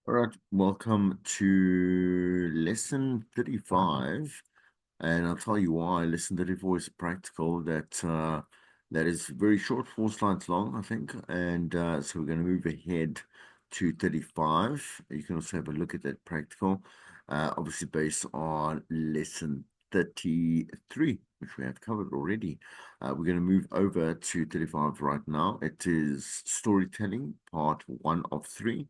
All right, welcome to lesson 35. And I'll tell you why. Lesson 34 is practical. That is very short, 4 slides long, I think. And so we're going to move ahead to 35. You can also have a look at that practical, obviously based on lesson 33, which we have covered already. We're going to move over to 35 right now. It is storytelling, part one of three.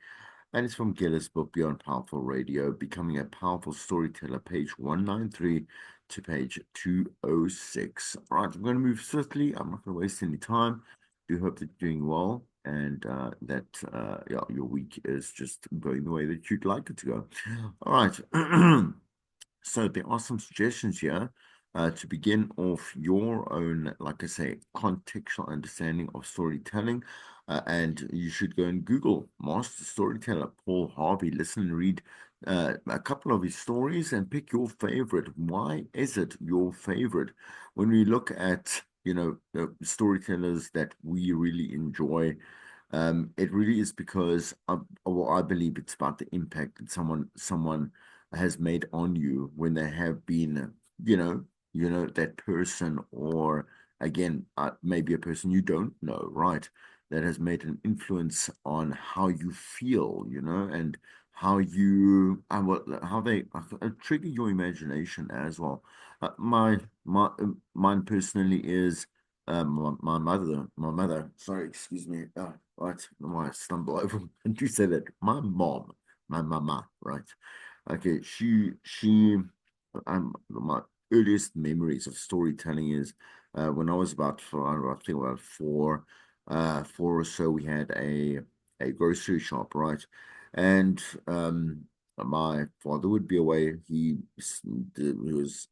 And it's from Gillis' book, Beyond Powerful Radio, Becoming a Powerful Storyteller, page 193 to page 206. All right, I'm going to move swiftly. I'm not going to waste any time. Do hope that you're doing well and that yeah, your week is just going the way that you'd like it to go. All right. So there are some suggestions here to begin off your own, like I say, contextual understanding of storytelling. And you should go and Google Master Storyteller Paul Harvey, listen and read a couple of his stories and pick your favorite. Why is it your favorite? When we look at, storytellers that we really enjoy, it really is because well, I believe it's about the impact that someone has made on you when they have been, you know, that person, or again, maybe a person you don't know, right? That has made an influence on how you feel, and how you, how they trigger your imagination as well. Mine personally is my mother. Sorry, excuse me. Right, why I stumble over and you say that. My mom, my mama, right? Okay, my earliest memories of storytelling is when I was about four, I think about four or so. We had a grocery shop, right? And my father would be away. He was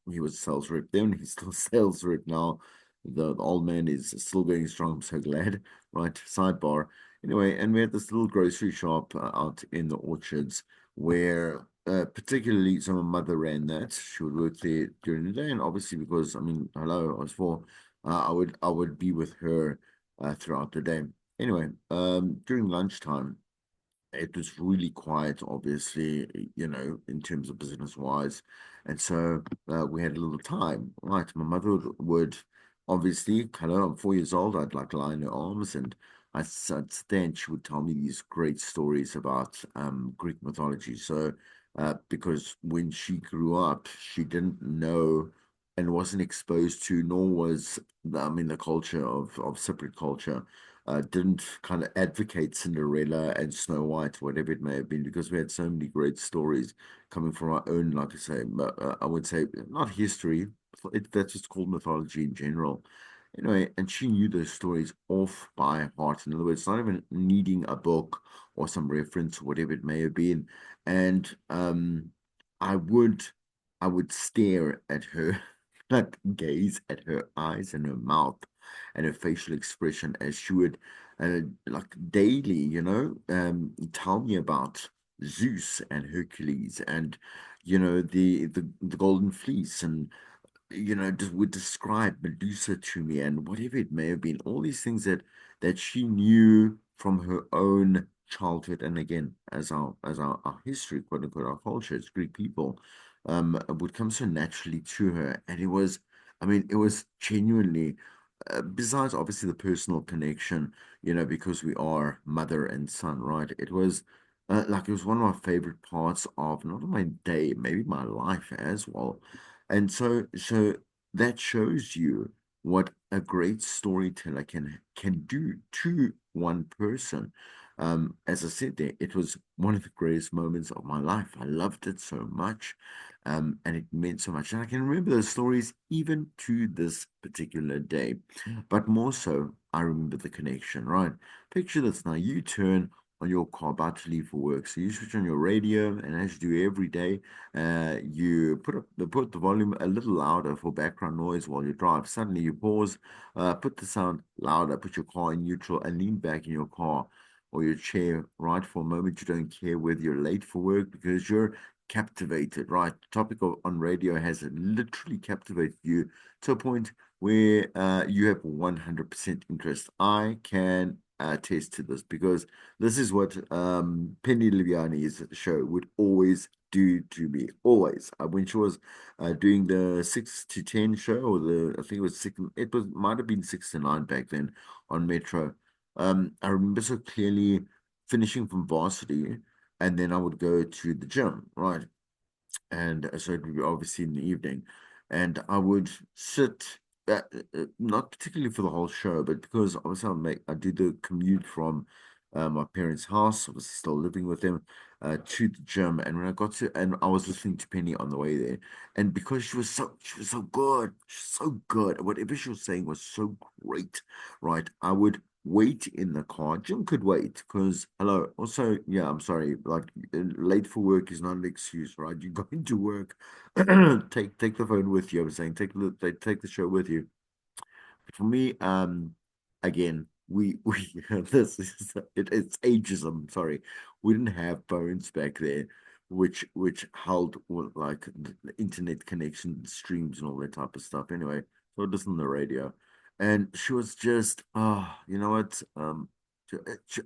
a sales rep then. He's still a sales rep now. The old man is still going strong. I'm so glad. Right. Sidebar. Anyway, and we had this little grocery shop out in the orchards where particularly so my mother ran that. She would work there during the day, and obviously because I mean, hello, I was four, I would be with her throughout the day. Anyway, during lunchtime, it was really quiet, obviously, in terms of business wise. And so we had a little time, right? My mother would obviously, hello, I'm 4 years old. I'd like lie in her arms and I'd sit there and she would tell me these great stories about Greek mythology. So, because when she grew up, she didn't know and wasn't exposed to, nor was, I mean, the culture of separate culture didn't kind of advocate Cinderella and Snow White, whatever it may have been, because we had so many great stories coming from our own, like I say, I would say not history, that's just called mythology in general. Anyway, and she knew those stories off by heart. In other words, not even needing a book or some reference, whatever it may have been. And I would, I would stare at her, like gaze at her eyes and her mouth and her facial expression as she would like daily, tell me about Zeus and Hercules and the golden fleece and just would describe Medusa to me and whatever it may have been, all these things that she knew from her own childhood, and again, as our history, quote unquote, our culture as Greek people, would come so naturally to her, and I mean, it was genuinely. Besides, obviously, the personal connection, because we are mother and son, right? It was one of my favorite parts of not only my day, maybe my life as well. And so that shows you what a great storyteller can do to one person. As I said there, it was one of the greatest moments of my life. I loved it so much, and it meant so much. And I can remember those stories even to this particular day. But more so, I remember the connection, right? Picture this now. You turn on your car about to leave for work. So you switch on your radio, and as you do every day, you put the volume a little louder for background noise while you drive. Suddenly you pause, put the sound louder, put your car in neutral, and lean back in your car or your chair, right? For a moment, you don't care whether you're late for work because you're captivated, right? The topic on radio has literally captivated you to a point where you have 100% interest. I can attest to this because this is what Penny Liviani's show would always do to me. Always. When she was doing the 6 to 10 show, or I think it was six, it was might have been 6 to 9 back then on Metro. I remember so clearly finishing from varsity, and then I would go to the gym, right? And so it would be obviously in the evening, and I would sit, not particularly for the whole show, but because obviously I do the commute from my parents' house. I was still living with them, to the gym, and when I got to, and I was listening to Penny on the way there, and because she was so good, she's so good, whatever she was saying was so great, right? I would wait in the car. Jim could wait because hello. Also, yeah, I'm sorry. Like late for work is not an excuse, right? You're going to work. Take the phone with you. I was saying take the show with you. For me, again, we this is it's ageism. Sorry, we didn't have phones back there, which held with like the internet connection streams and all that type of stuff. Anyway, so it was on the radio, and she was just you know what she, she,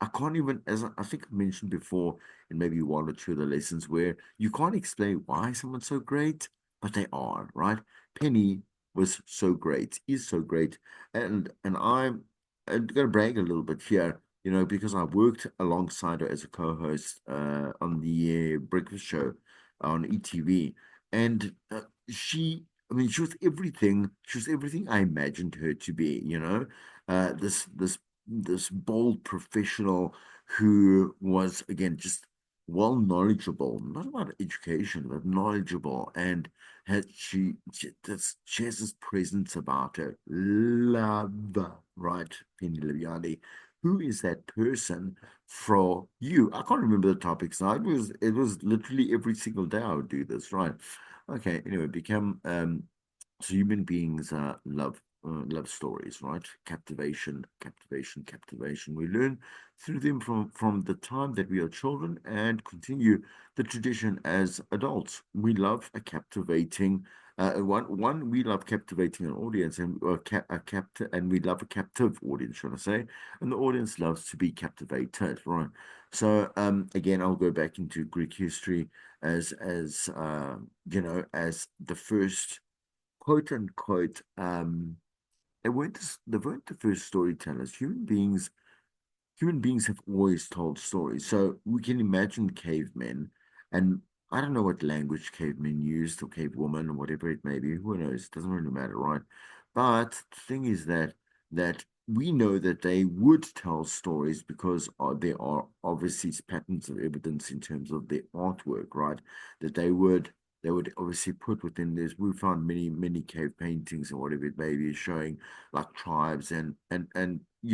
I can't even as I think I mentioned before in maybe one or two of the lessons where you can't explain why someone's so great, but they are right. Penny was so great, is so great. I'm going to brag a little bit here, because I worked alongside her as a co-host on the breakfast show on ETV, and I mean, she was everything I imagined her to be. This bold professional who was again just well knowledgeable, not about education, but knowledgeable, and she has this presence about her. Love, right, Penny Leviani. Who is that person for you? I can't remember the topics now. It was literally every single day I would do this, right? Okay, anyway, become so human beings love stories, right? Captivation, captivation, captivation. We learn through them from the time that we are children and continue the tradition as adults. We love a captivating one we love captivating an audience and and we love a captive audience, should I say? And the audience loves to be captivated, right? So again, I'll go back into Greek history as the first quote unquote they weren't the first storytellers. Human beings have always told stories. So we can imagine cavemen, and I don't know what language cavemen used or cavewoman or whatever it may be. Who knows? It doesn't really matter, right? But the thing is that we know that they would tell stories because there are obviously patterns of evidence in terms of their artwork, right? That they would obviously put within this. We found many cave paintings or whatever it may be showing like tribes and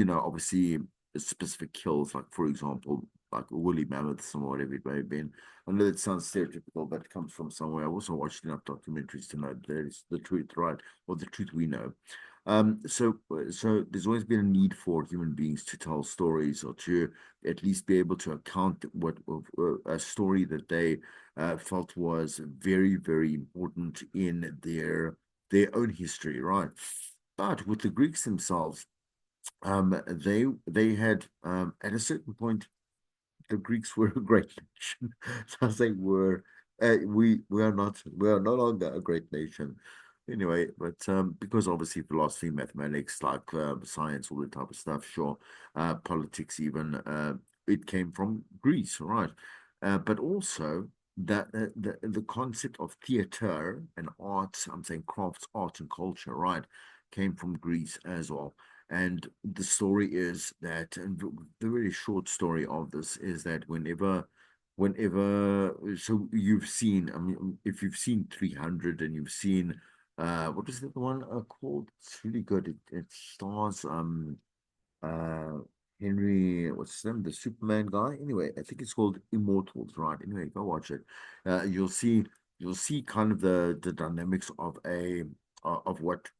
obviously specific kills, like for example, like woolly mammoths or whatever it may have been. I know it sounds stereotypical, but it comes from somewhere. I also watched enough documentaries to know that it's the truth, right? Or the truth we know. So there's always been a need for human beings to tell stories or to at least be able to account what a story that they felt was very, very important in their own history, right? But with the Greeks themselves, they had at a certain point the Greeks were a great nation. So they were. We are no longer a great nation. Anyway, but because obviously philosophy, mathematics, like science, all that type of stuff, sure, politics even, it came from Greece, right? But also that the concept of theater and arts, I'm saying crafts, art, and culture, right, came from Greece as well. And the story is that, and the really short story of this is that so you've seen, I mean, if you've seen 300 and you've seen, what is the other one called? It's really good. It stars, uh Henry, what's his name? The Superman guy. Anyway, I think it's called Immortals, right? Anyway, go watch it. You'll see kind of the dynamics of what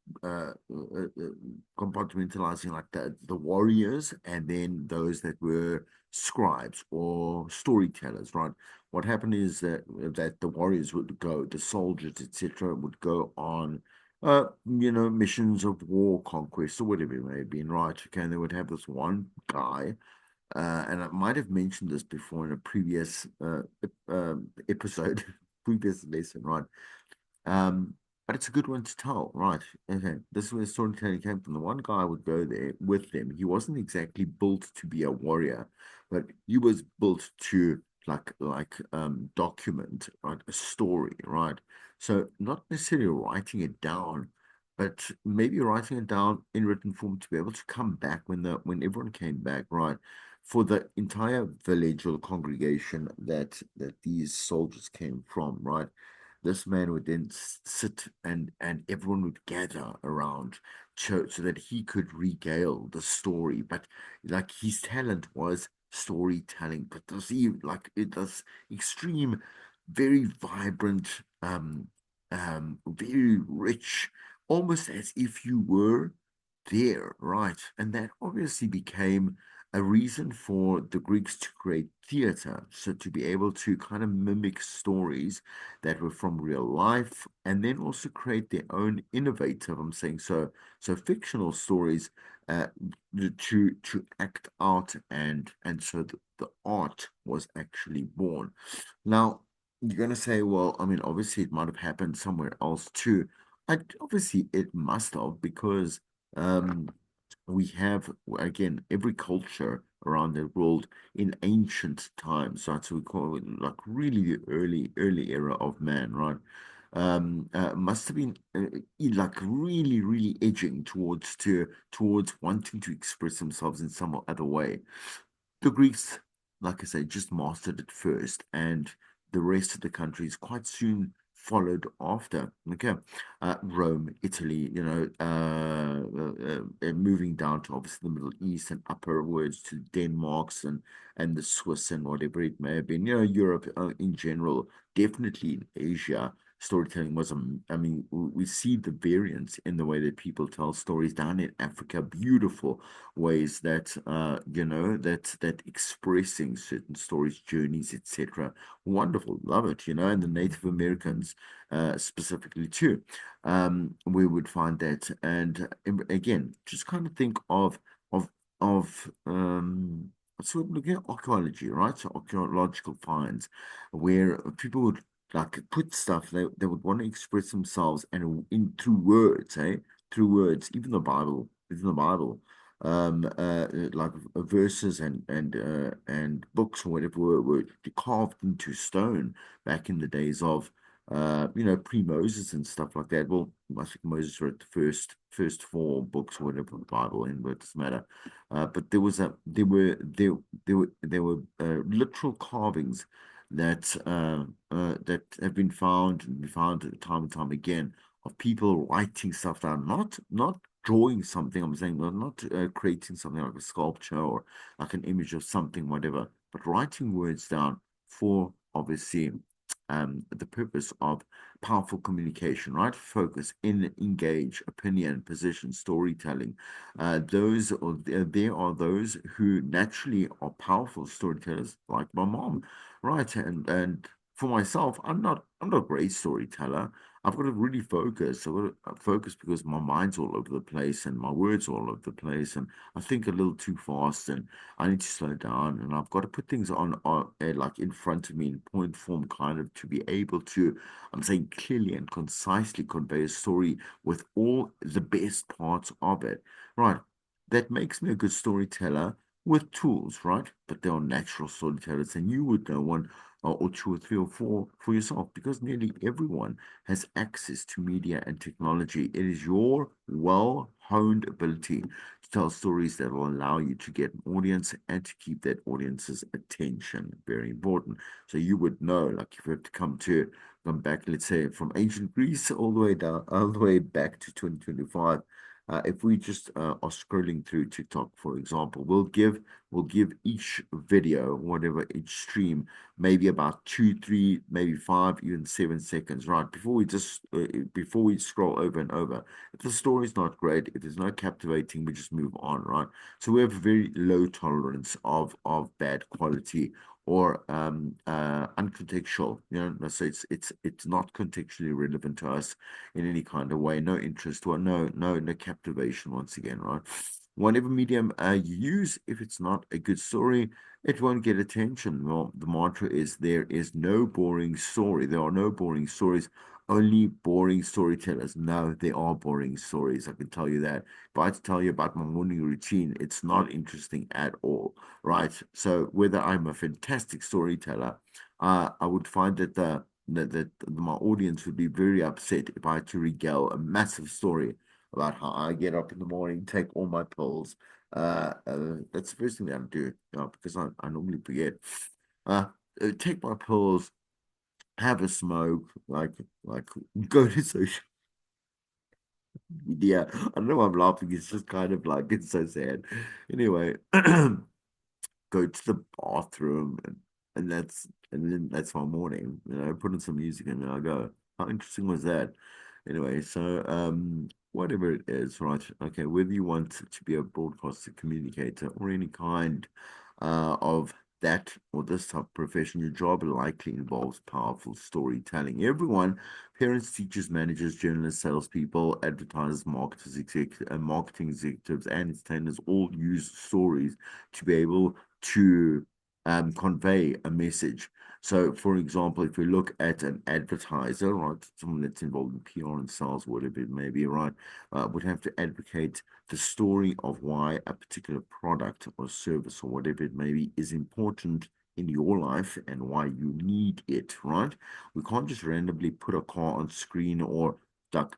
compartmentalizing like the warriors and then those that were scribes or storytellers, right? What happened is that the warriors would go, the soldiers, etc., would go on missions of war, conquest, or whatever it may have been, right? Okay, and they would have this one guy, and I might have mentioned this before in a previous episode, previous lesson, right? Um, but it's a good one to tell, right? Okay, this is where storytelling came from. The one guy would go there with them. He wasn't exactly built to be a warrior, but he was built to document, right, a story, right? So not necessarily writing it down, but maybe writing it down in written form to be able to come back when everyone came back, right? For the entire village or congregation that these soldiers came from, right? This man would then sit and everyone would gather around church so that he could regale the story. But like his talent was storytelling, but this extreme, very vibrant, very rich, almost as if you were there, right? And that obviously became a reason for the Greeks to create theater, so to be able to kind of mimic stories that were from real life, and then also create their own innovative, I'm saying so fictional stories uh, to act out, and so the art was actually born. Now, you're gonna say, well, I mean, obviously it might have happened somewhere else too. Obviously it must have because um we have again every culture around the world in ancient times, right? So we call it like really the early era of man, right? Must have been like really, really edging towards wanting to express themselves in some other way. The Greeks, like I say, just mastered it first, and the rest of the countries quite soon followed after. Okay, Rome, Italy, moving down to obviously the Middle East and upwards to Denmark's and the Swiss and whatever it may have been. Europe in general, definitely in Asia. Storytelling was, I mean, we see the variance in the way that people tell stories down in Africa. Beautiful ways that expressing certain stories, journeys, etc. Wonderful, love it, and the Native Americans specifically too. We would find that, and again, just kind of think of so looking at archaeology, right? So archaeological finds where people would like put stuff they would want to express themselves and in through words, through words, even the Bible, like verses and books or whatever were carved into stone back in the days of pre-Moses and stuff like that. Well, I think Moses wrote the first four books or whatever of the Bible in, but it doesn't matter. But there were literal carvings that have been found and be found time and time again of people writing stuff down, not drawing something. I'm saying not creating something like a sculpture or like an image of something, whatever, but writing words down for obviously the purpose of powerful communication, right? Focus, engage, opinion, position, storytelling. There are those who naturally are powerful storytellers, like my mom, right? And for myself, I'm not a great storyteller. I've got to really focus. I've got to focus because my mind's all over the place and my words all over the place, and I think a little too fast, and I need to slow down, and I've got to put things on like in front of me in point form, kind of to be able to, I'm saying clearly and concisely convey a story with all the best parts of it, right? That makes me a good storyteller with tools, right? But they are natural storytellers, and you would know one or two or three or four for yourself because nearly everyone has access to media and technology. It is your well-honed ability to tell stories that will allow you to get an audience and to keep that audience's attention. Very important. So you would know, like if you have to come back, let's say from ancient Greece all the way down, all the way back to 2025. If we just are scrolling through TikTok, for example, will give each video, whatever each stream, maybe about 2, 3, maybe 5, even 7 seconds, right? Before we scroll over and over. If the story's not great, if there's no captivating, we just move on, right? So we have very low tolerance of bad quality or uncontextual. So it's not contextually relevant to us in any kind of way. No interest or no captivation. Once again, right? Whatever medium you use, if it's not a good story, it won't get attention. Well, the mantra is there is no boring story. There are no boring stories, only boring storytellers. No, there are boring stories. I can tell you that. If I had to tell you about my morning routine, it's not interesting at all, right? So whether I'm a fantastic storyteller, I would find that my audience would be very upset if I had to regale a massive story about how I get up in the morning, take all my pills. That's the first thing that I do, because I normally forget. Uh, take my pills, have a smoke, like go to social media. I don't know why I'm laughing. It's just kind of like it's so sad. Anyway, go to the bathroom and then that's my morning. Put in some music and then I go. How interesting was that? Anyway, so whatever it is, right? Okay, whether you want to be a broadcaster, communicator, or any kind of that or this type of profession, your job likely involves powerful storytelling. Everyone, parents, teachers, managers, journalists, salespeople, advertisers, marketing executives, and entertainers all use stories to be able to convey a message. So, for example, if we look at an advertiser, right, someone that's involved in PR and sales, whatever it may be, right, would have to advocate the story of why a particular product or service or whatever it may be is important in your life and why you need it, right? We can't just randomly put a car on screen or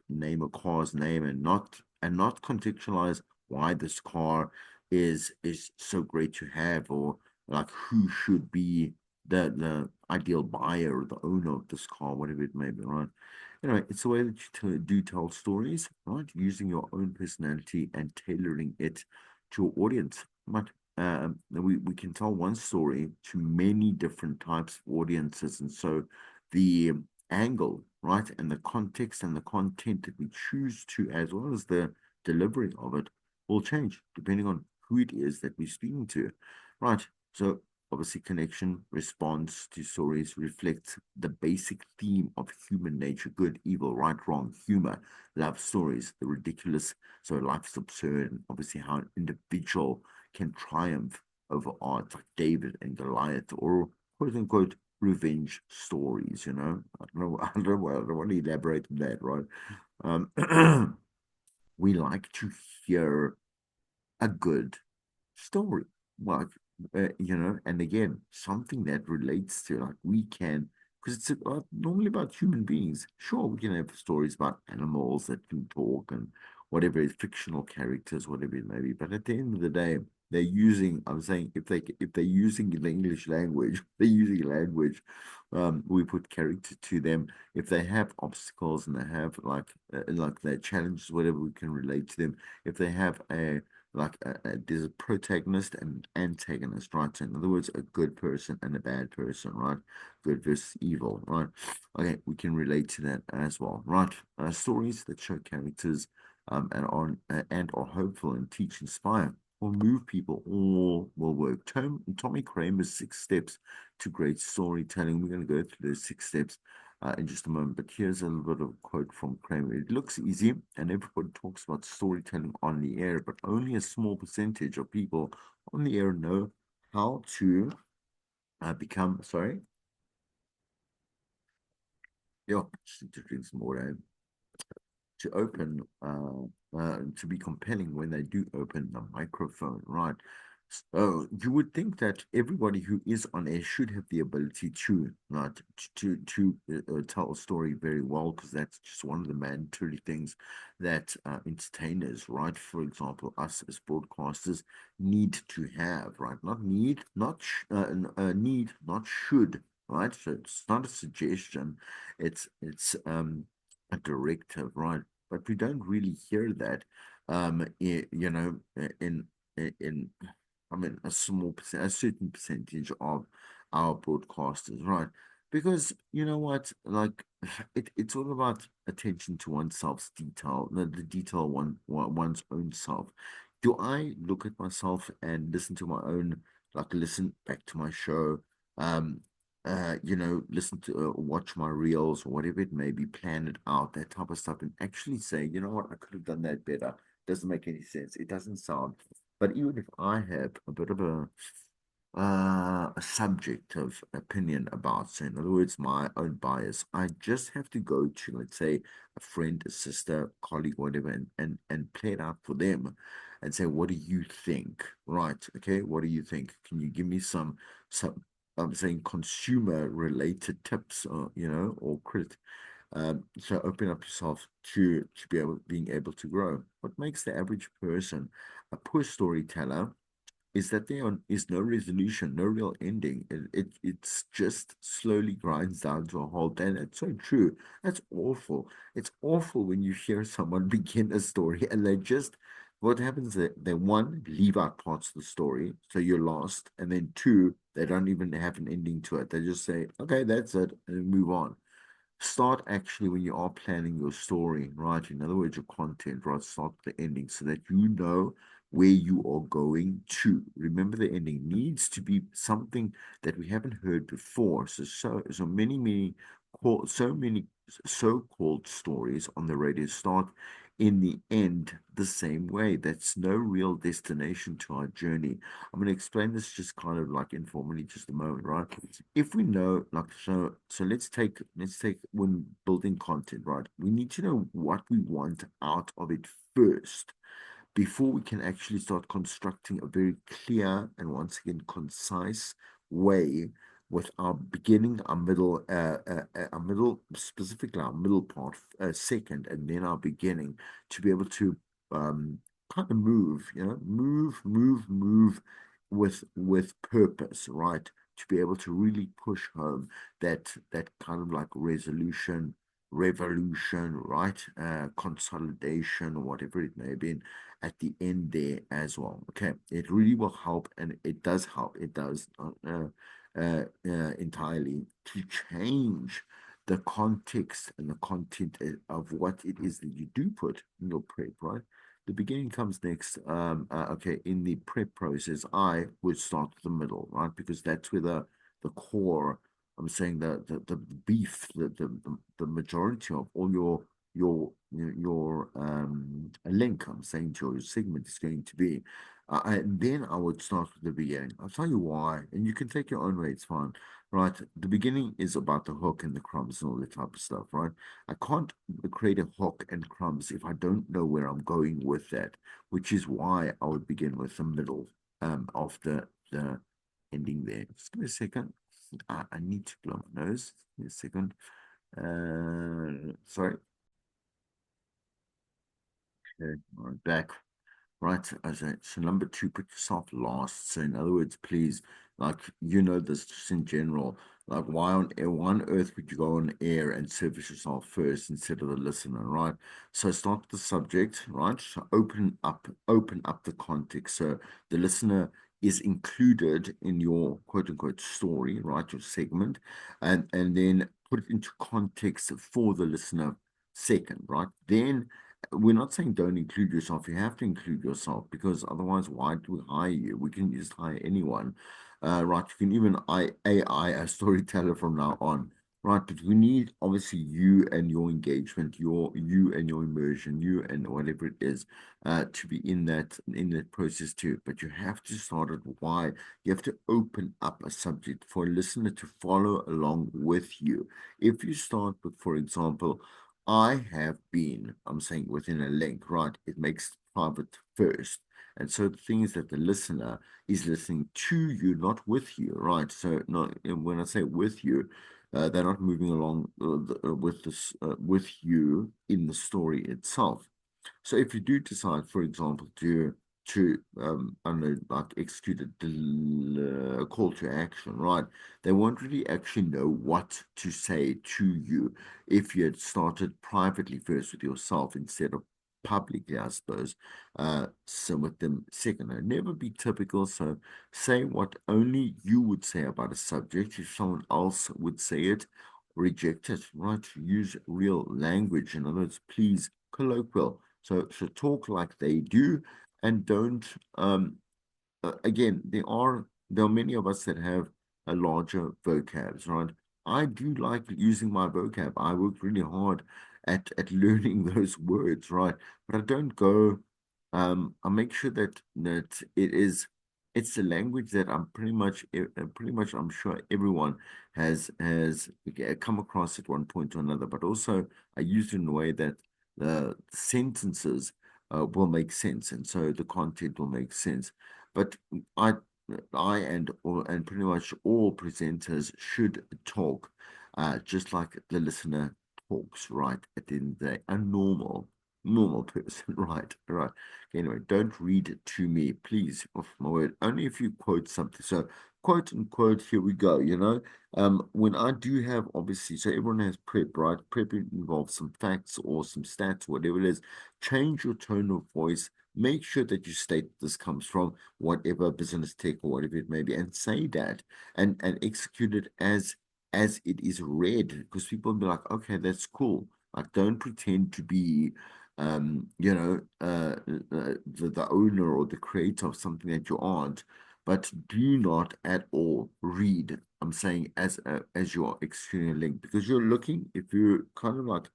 name a car's name and not contextualize why this car is so great to have or like who should be the ideal buyer or the owner of this car, whatever it may be, right? Anyway, it's a way that you do tell stories, right? Using your own personality and tailoring it to your audience. But we can tell one story to many different types of audiences. And so the angle, right, and the context and the content that we choose to, as well as the delivery of it, will change depending on who it is that we're speaking to, right? So obviously, connection, response to stories reflects the basic theme of human nature: good, evil, right, wrong, humor, love stories, the ridiculous. So life is absurd, and obviously, how an individual can triumph over odds like David and Goliath, or quote unquote revenge stories. I don't know. I don't want to elaborate on that, right? We like to hear a good story. Like, and again, something that relates to like we can, because it's normally about human beings. Sure, we can have stories about animals that can talk and whatever is fictional characters, whatever it may be. But at the end of the day, they're using. I'm saying if they're using the English language, they're using language. We put character to them. If they have obstacles and they have like their challenges, whatever, we can relate to them. If they have there's a protagonist and antagonist, right? So in other words, a good person and a bad person, right? Good versus evil, right? Okay, we can relate to that as well, right? Stories that show characters and are hopeful and teach, inspire, or move people all will work. Tommy Kramer's 6 steps to great storytelling. We're going to go through those 6 steps in just a moment. But here's a little bit of a quote from Kramer. It looks easy, and everybody talks about storytelling on the air, but only a small percentage of people on the air know how to become. Sorry, yeah, just need to drink some water. To open, to be compelling when they do open the microphone, right? So you would think that everybody who is on air should have the ability to, right, to tell a story very well, because that's just one of the mandatory things that entertainers, right, for example, us as broadcasters need to have, right? Not need, not need, not should, right? So it's not a suggestion, it's a directive, right? But we don't really hear that, in I mean, a certain percentage of our broadcasters, right? Because you know what, like it's all about attention to oneself's detail, the detail one's own self. Do I look at myself and listen to my own, like listen back to my show, um, listen to watch my reels or whatever it may be, plan it out, that type of stuff, and actually say, you know what, I could have done that better. Doesn't make any sense. It doesn't sound but even if I have a bit of a subjective opinion about, so in other words, my own bias, I just have to go to, let's say, a friend, a sister, colleague, whatever, and play it out for them and say, what do you think? Right. Okay. What do you think? Can you give me some, I'm saying consumer related tips or, or credit? So open up yourself to being able to grow. What makes the average person a poor storyteller is that there is no resolution, no real ending. It's just slowly grinds down to a halt. And it's so true. That's awful. It's awful when you hear someone begin a story and they just, what happens is they one, leave out parts of the story, so you're lost. And then two, they don't even have an ending to it. They just say, okay, that's it, and move on. Start actually when you are planning your story, right? In other words, your content, right? Start the ending so that you know where you are going to. Remember, the ending needs to be something that we haven't heard before. So many so-called stories on the radio start in the end the same way. That's no real destination to our journey. I'm going to explain this just kind of like informally, just a moment, right? If we know, like, so let's take when building content, right? We need to know what we want out of it first before we can actually start constructing a very clear and once again concise way with our beginning, our middle, specifically our middle part, second, and then our beginning to be able to kind of move, move with purpose, right? To be able to really push home that kind of like resolution, revolution, right? Consolidation, or whatever it may be at the end there as well. Okay, it really will help, and it does help. It does entirely to change the context and the content of what it is that you do put in your prep, right? The beginning comes next. Okay, in the prep process, I would start with the middle, right? Because that's where the core. I'm saying the beef, the majority of all your link, I'm saying, to your segment is going to be. And then I would start with the beginning. I'll tell you why, and you can take your own way, it's fine. Right. The beginning is about the hook and the crumbs and all that type of stuff, right? I can't create a hook and crumbs if I don't know where I'm going with that, which is why I would begin with the middle of the ending there. Just give me a second. I need to blow my nose. Give me a second. Sorry. Okay, all right, back. Right. So number two, put yourself last. So in other words, please, like this just in general, like why on earth would you go on air and service yourself first instead of the listener, right? So start with the subject, right? So open up the context. So the listener is included in your quote unquote story, right? Your segment, and then put it into context for the listener second, right? Then we're not saying don't include yourself. You have to include yourself because otherwise, why do we hire you? We can just hire anyone, right? You can even AI a storyteller from now on, right? But we need obviously you and your engagement, you and your immersion, you and whatever it is, to be in that process too. But you have to start at why. You have to open up a subject for a listener to follow along with you. If you start with, for example, I have been, I'm saying within a link, right? It makes private first. And so the thing is that the listener is listening to you, not with you, right? So not when I say with you, they're not moving along with with you in the story itself. So if you do decide, for example, to I don't know, like execute a call to action, right? They won't really actually know what to say to you if you had started privately first with yourself instead of publicly, I suppose. So with them second, never be typical. So say what only you would say about a subject. If someone else would say it, reject it, right? Use real language. In other words, please colloquial. So talk like they do, and don't again, there are many of us that have a larger vocabs, right? I do like using my vocab. I work really hard at learning those words, right? But I don't go. I make sure that it's the language that I'm pretty much I'm sure everyone has come across at one point or another. But also I use it in a way that the sentences will make sense, and so the content will make sense. But I, and pretty much all presenters should talk, just like the listener talks, right? At the end of the day, a normal person, right? Right. Anyway, don't read it to me, please. Off my word. Only if you quote something. So, quote unquote. Here we go. When I do have obviously, so everyone has prep, right? Prep involves some facts or some stats, whatever it is. Change your tone of voice. Make sure that you state this comes from whatever business tech or whatever it may be, and say that and execute it as it is read, because people will be like, okay, that's cool. Like, don't pretend to be the owner or the creator of something that you aren't, but do not at all read. I'm saying as you're executing a link, because you're looking, if you're kind of like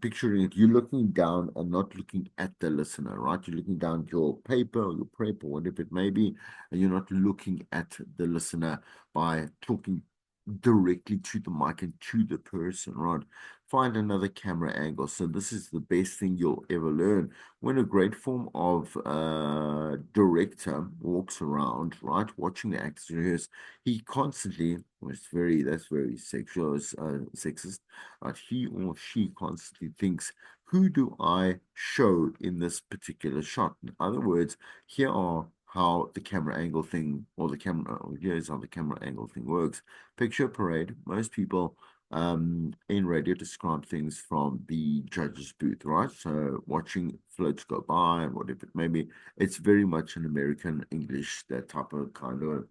picturing it, you're looking down and not looking at the listener, right? You're looking down at your paper or your prep or whatever it may be, and you're not looking at the listener by talking directly to the mic and to the person, right? Find another camera angle. So this is the best thing you'll ever learn. When a great form of director walks around, right, watching the actors rehearse, he constantly, that's very sexual, sexist, right? He or she constantly thinks, who do I show in this particular shot? In other words, here are how the camera angle thing, or here's how the camera angle thing works. Picture parade. Most people in radio describe things from the judge's booth, right? So watching floats go by and whatever it may be, it's very much an American English, that type of kind of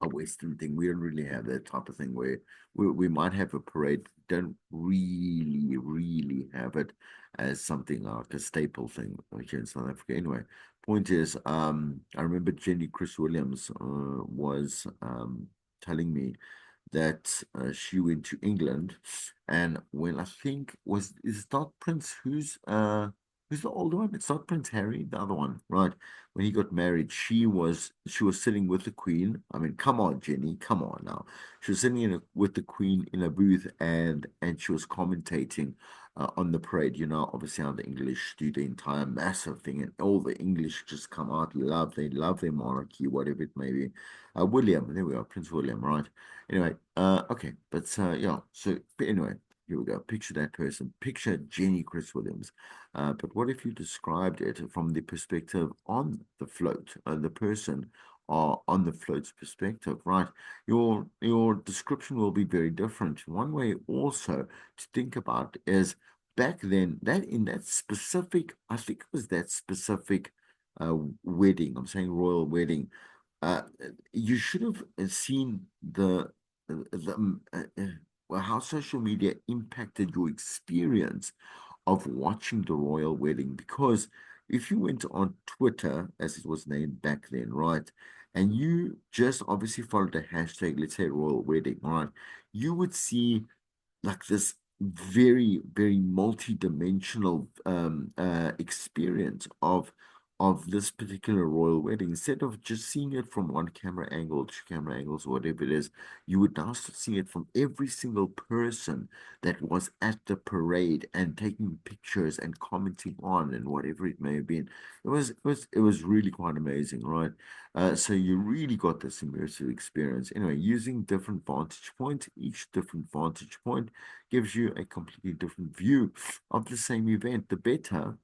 a Western thing. We don't really have that type of thing where we might have a parade, don't really have it as something like a staple thing here in South Africa. Anyway, point is, I remember Jenny Chris Williams was telling me that she went to England, and when I think is it not Prince who's the older one? It's not Prince Harry, the other one, right? When he got married, she was sitting with the Queen. I mean, come on, Jenny, come on now. She was sitting with the Queen in a booth, and she was commentating on the parade. Obviously how the English do the entire massive thing, and all the English just come out, they love their monarchy, whatever it may be. William, there we are, Prince William, right? Anyway, okay, but yeah, but anyway, here we go. Picture that person. Picture Jenny Chris Williams. But what if you described it from the perspective on the float, the person on the float's perspective, right? Your description will be very different. One way also to think about is back then, that in that specific, I think it was that specific wedding, I'm saying royal wedding, uh, you should have seen well, how social media impacted your experience of watching the royal wedding. Because if you went on Twitter, as it was named back then, right, and you just obviously followed the hashtag, let's say royal wedding, right, you would see like this very multi-dimensional experience of this particular royal wedding. Instead of just seeing it from one camera angle, two camera angles, whatever it is, you would now start seeing it from every single person that was at the parade and taking pictures and commenting on and whatever it may have been. It was really quite amazing, right? So you really got this immersive experience. Anyway, using different vantage points, each different vantage point gives you a completely different view of the same event. The better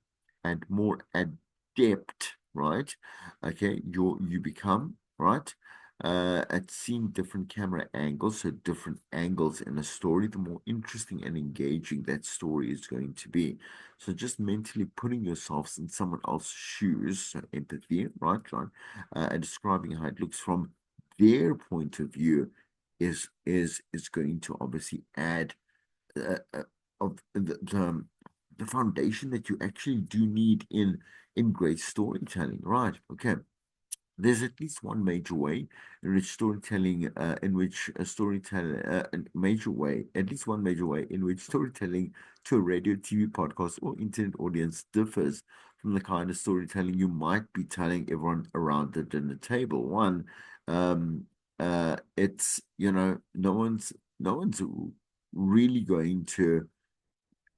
and more adept, right? Okay, you become, right? at seeing different camera angles, so different angles in a story, the more interesting and engaging that story is going to be. So just mentally putting yourselves in someone else's shoes, so empathy, right, and describing how it looks from their point of view is going to obviously add uh, of the foundation that you actually do need in great storytelling, right? Okay, there's at least one major way in which storytelling, in which a storytelling, a major way, at least one major way in which storytelling to a radio, TV, podcast, or internet audience differs from the kind of storytelling you might be telling everyone around the dinner table. One, um, it's no one's really going to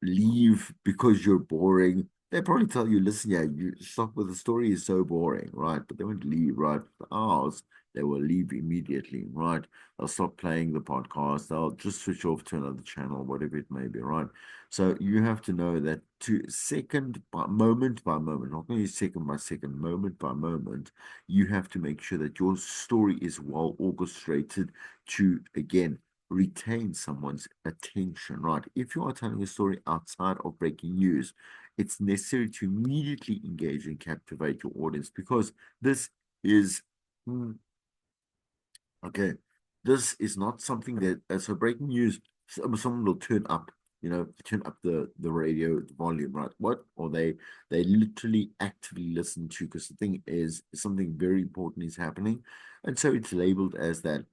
leave because you're boring. They probably tell you, listen, yeah, you stop with the story is so boring, right? But they won't leave, right? For hours, they will leave immediately, right? They'll stop playing the podcast. They'll just switch off to another channel, whatever it may be, right? So you have to know that to second by moment, not only second by second, moment by moment, you have to make sure that your story is well orchestrated to, again, retain someone's attention, right? If you are telling a story outside of breaking news, it's necessary to immediately engage and captivate your audience because this is, mm, okay, this is not something that, so breaking news, someone will turn up the radio volume, right? What? Or they literally actively listen to, because the thing is, something very important is happening. And so it's labeled as that.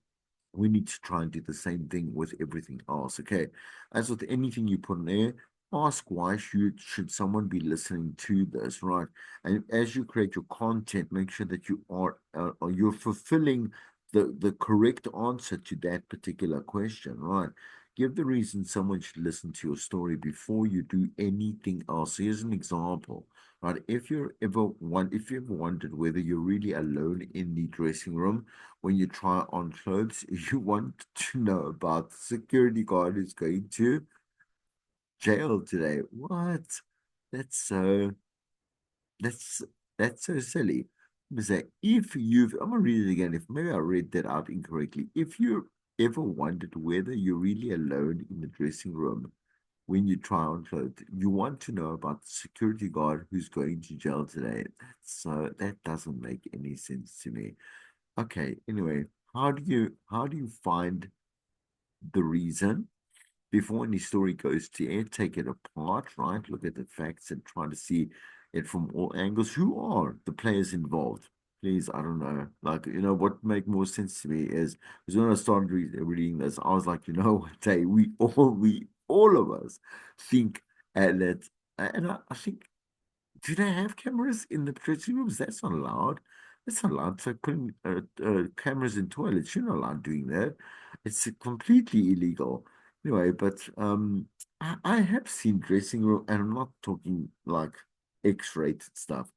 We need to try and do the same thing with everything else. Okay. As with anything you put in there, ask why should someone be listening to this, right? And as you create your content, make sure that you're fulfilling the correct answer to that particular question, right? Give the reason someone should listen to your story before you do anything else. Here's an example, right? If you ever wondered whether you're really alone in the dressing room when you try on clothes, you want to know about the security guard who's going to jail today. What? That's so that's that's so silly. Let me say, I'm gonna read it again. If maybe I read that out incorrectly. If you ever wondered whether you're really alone in the dressing room when you try on clothes, you want to know about the security guard who's going to jail today. That doesn't make any sense to me. Okay, anyway, how do you find the reason before any story goes to air? Take it apart, right? Look at the facts and try to see it from all angles. Who are the players involved? Please, I don't know. Like, what make more sense to me is because when I started reading this, I was like, what day we all of us think that, and I think, do they have cameras in the dressing rooms? That's not allowed. That's not allowed. It's like putting cameras in toilets. You're not allowed doing that. It's completely illegal. Anyway, but I have seen dressing room, and I'm not talking like X-rated stuff.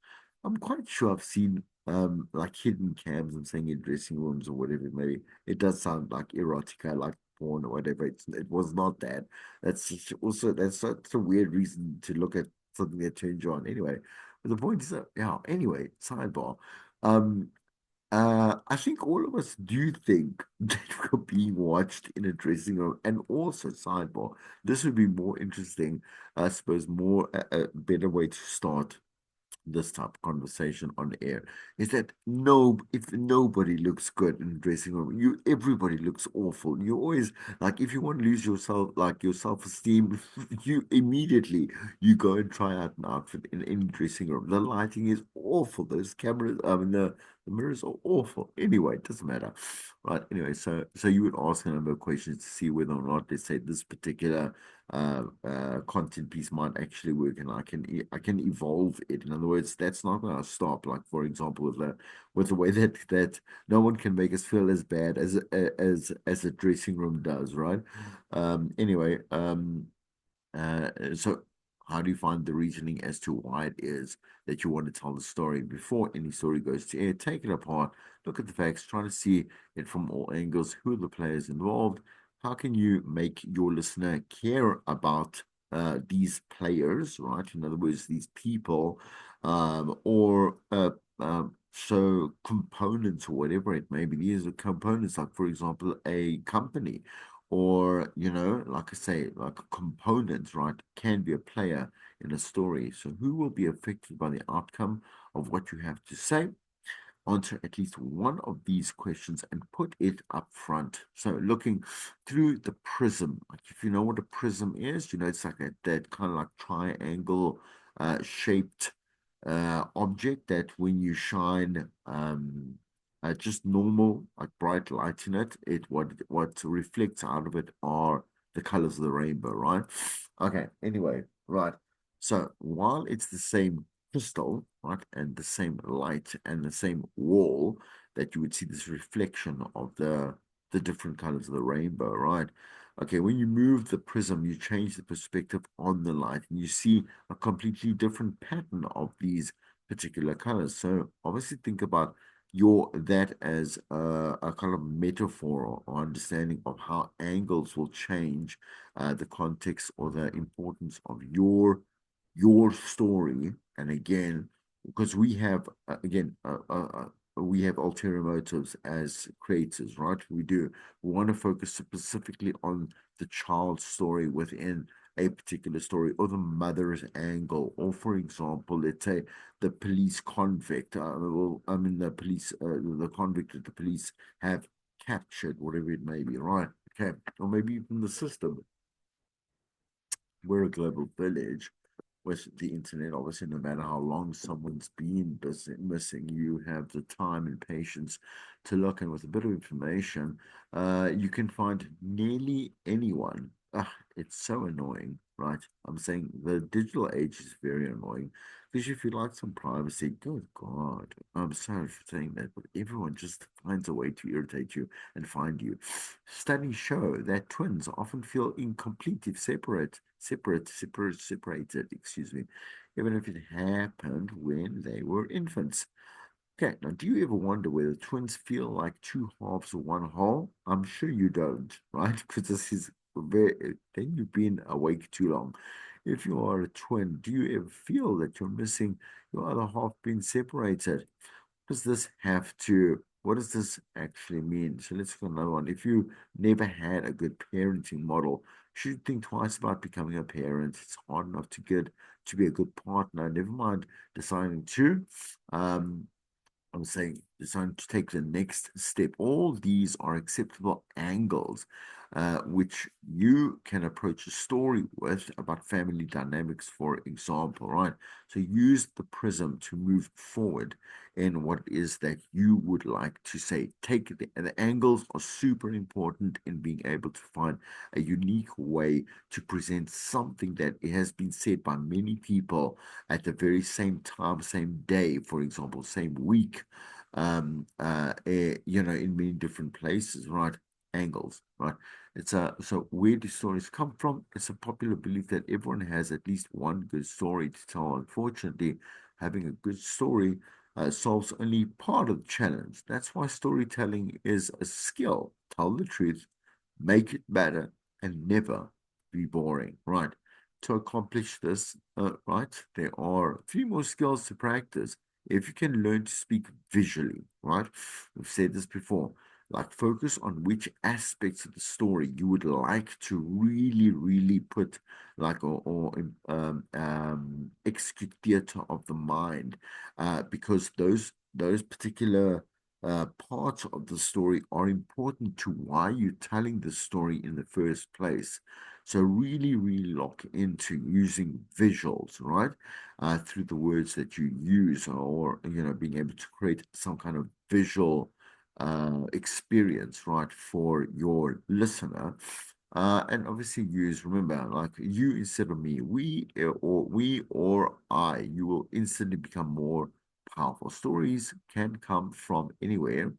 I'm quite sure I've seen like hidden cams. I'm saying in dressing rooms or whatever. Maybe it does sound like erotica, like porn or whatever. It was not that. That's such a weird reason to look at something that turns you on. Anyway, but the point is that, yeah, anyway, sidebar. Um, I think all of us do think that we're being watched in a dressing room, and also sidebar. This would be more interesting, I suppose, more a better way to start this type of conversation on air is that no, if nobody looks good in the dressing room, everybody looks awful. You always, like, if you want to lose yourself, like your self-esteem, you go and try out an outfit in any dressing room. The lighting is awful. Those cameras, I mean, the mirrors are awful. Anyway, it doesn't matter, right? Anyway, so you would ask a number of questions to see whether or not, let's say, this particular content piece might actually work, and I can evolve it. In other words, that's not going to stop. Like, for example, with the way that no one can make us feel as bad as a dressing room does, right? Anyway, so how do you find the reasoning as to why it is that you want to tell the story before any story goes to air? Take it apart, look at the facts, try to see it from all angles. Who are the players involved? How can you make your listener care about these players, right? In other words, these people, or So components or whatever it may be, these are components like, for example, a company, or like I say, like components, right, can be a player in a story. So who will be affected by the outcome of what you have to say? Answer at least one of these questions and put it up front. So looking through the prism, like if you know what a prism is, it's like that kind of like triangle shaped object that when you shine just normal like bright light in it, what reflects out of it are the colors of the rainbow, right? Okay, anyway, right. So while it's the same crystal, right, and the same light and the same wall, that you would see this reflection of the different colors of the rainbow, right? Okay, when you move the prism, you change the perspective on the light, and you see a completely different pattern of these particular colors. So obviously, think about your that as a kind of metaphor or understanding of how angles will change the context or the importance of your story. And again, because we have ulterior motives as creators, right? We want to focus specifically on the child's story within a particular story, or the mother's angle, or for example, let's say the police convict, the police, the convict that the police have captured, whatever it may be, right? Okay, or maybe even the system. We're a global village with the internet. Obviously, no matter how long someone's been missing, you have the time and patience to look, and with a bit of information, you can find nearly anyone. It's so annoying, right? I'm saying the digital age is very annoying because if you like some privacy, good God, I'm sorry for saying that, but everyone just finds a way to irritate you and find you. Studies show that twins often feel incomplete if separated, excuse me, even if it happened when they were infants. Okay, now do you ever wonder whether twins feel like two halves of one whole? I'm sure you don't, right? Because this is then you've been awake too long. If you are a twin, do you ever feel that you're missing your other half being separated? What does this actually mean? So let's go another one. If you never had a good parenting model, you should think twice about becoming a parent. It's hard enough to be a good partner, never mind deciding to. Um, I'm saying deciding to take the next step. All these are acceptable angles, which you can approach a story with about family dynamics, for example, right? So use the prism to move forward in what it is that you would like to say. The angles are super important in being able to find a unique way to present something that it has been said by many people at the very same time, same day, for example, same week, in many different places, right? Angles, right? So where do stories come from? It's a popular belief that everyone has at least one good story to tell. Unfortunately, having a good story solves only part of the challenge. That's why storytelling is a skill. Tell the truth, make it better, and never be boring, right? To accomplish this, right, there are three more skills to practice. If you can learn to speak visually, right? We've said this before, like focus on which aspects of the story you would like to really, really put, like, or execute theater of the mind, because those particular parts of the story are important to why you're telling the story in the first place. So really, really lock into using visuals, right? Through the words that you use, or being able to create some kind of visual experience, right, for your listener. And obviously use, remember, like you instead of me, we or I, you will instantly become more powerful. Stories can come from anywhere,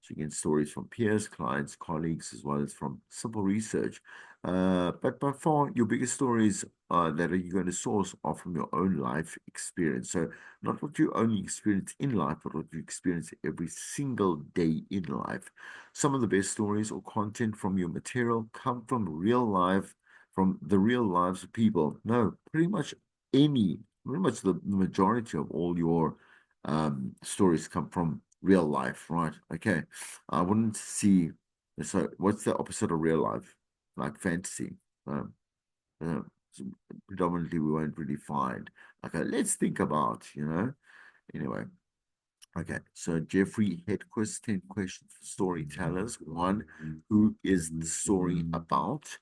so you get stories from peers, clients, colleagues, as well as from simple research. But by far, your biggest stories that are you going to source are from your own life experience. So not what you only experience in life, but what you experience every single day in life. Some of the best stories or content from your material come from real life, from the real lives of people. No, pretty much the majority of all your stories come from real life, right? Okay. I wouldn't see, so what's the opposite of real life? Like fantasy. Um, uh, so predominantly we won't really find. Okay, let's think about, Anyway, okay. So Jeffrey Hedquist, 10 questions for storytellers. One, who is the story about?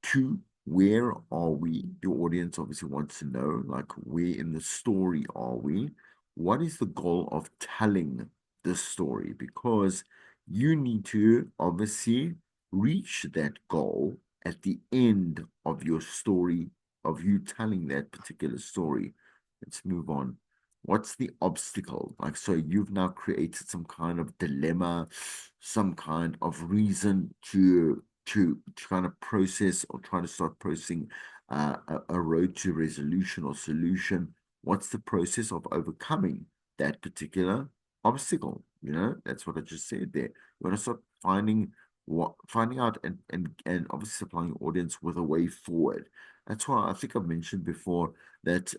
Two, where are we? Your audience obviously wants to know, like, where in the story are we? What is the goal of telling this story? Because you need to obviously reach that goal at the end of your story, of you telling that particular story. Let's move on. What's the obstacle? Like, so you've now created some kind of dilemma, some kind of reason to kind of process or try to start processing a road to resolution or solution. What's the process of overcoming that particular obstacle? That's what I just said there. You want to start finding out and obviously supplying your audience with a way forward. That's why I think I've mentioned before that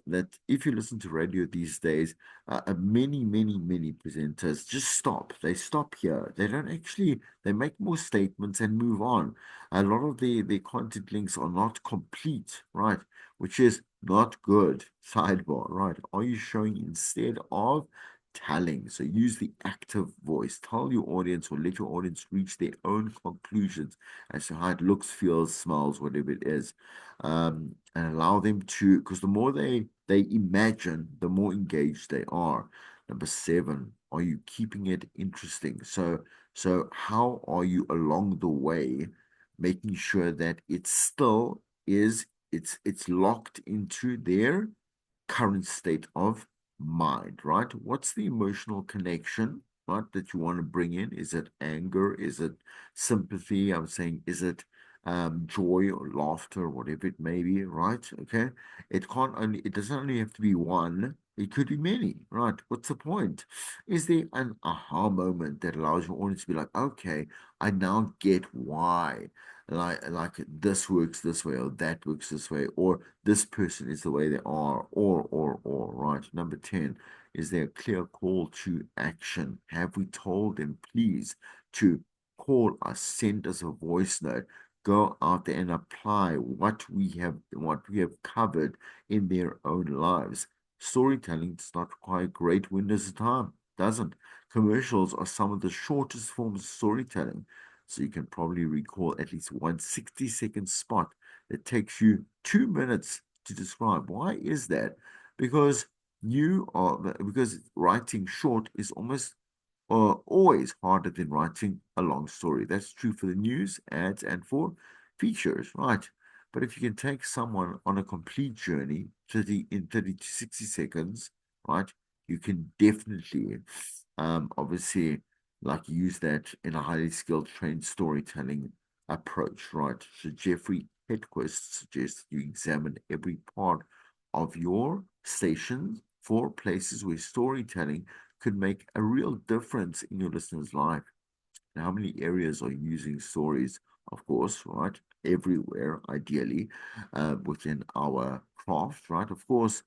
if you listen to radio these days, many presenters just stop. They stop here. They don't actually. They make more statements and move on. A lot of the content links are not complete, right? Which is not good. Sidebar, right? Are you showing instead of telling? So use the active voice. Tell your audience or let your audience reach their own conclusions as to how it looks, feels, smells, whatever it is. And allow them to, because the more they imagine, the more engaged they are. Number seven, are you keeping it interesting? So how are you along the way making sure that it still is it's locked into their current state of mind, right? What's the emotional connection, right, that you want to bring in? Is it anger? Is it sympathy? I'm saying, is it joy or laughter, whatever it may be, right? Okay. It doesn't only have to be one, it could be many, right? What's the point? Is there an aha moment that allows your audience to be like, okay, I now get why like this works this way or that works this way or this person is the way they are or right. Number 10, is there a clear call to action? Have we told them please to call us, send us a voice note, go out there and apply what we have covered in their own lives? Storytelling does not require great windows of time, doesn't. Commercials are some of the shortest forms of storytelling, so you can probably recall at least one 60-second spot that takes you 2 minutes to describe. Why is that? Because because writing short is almost always harder than writing a long story. That's true for the news, ads, and for features, right? But if you can take someone on a complete journey 30 to 60 seconds, right, you can definitely obviously like use that in a highly skilled trained storytelling approach, right? So Jeffrey Hedquist suggests you examine every part of your station for places where storytelling could make a real difference in your listener's life. And how many areas are you using stories? Of course, right? Everywhere, ideally, within our craft, right? Of course,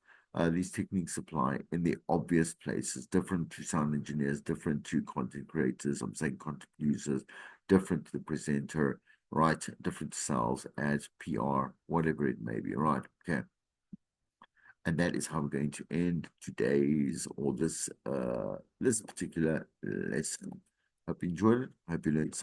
these techniques apply in the obvious places, different to sound engineers, different to content creators, I'm saying content users, different to the presenter, right? Different to sales, ads, PR, whatever it may be, right? Okay. And that is how we're going to end today's or this particular lesson. Hope you enjoyed it. Hope you learned something.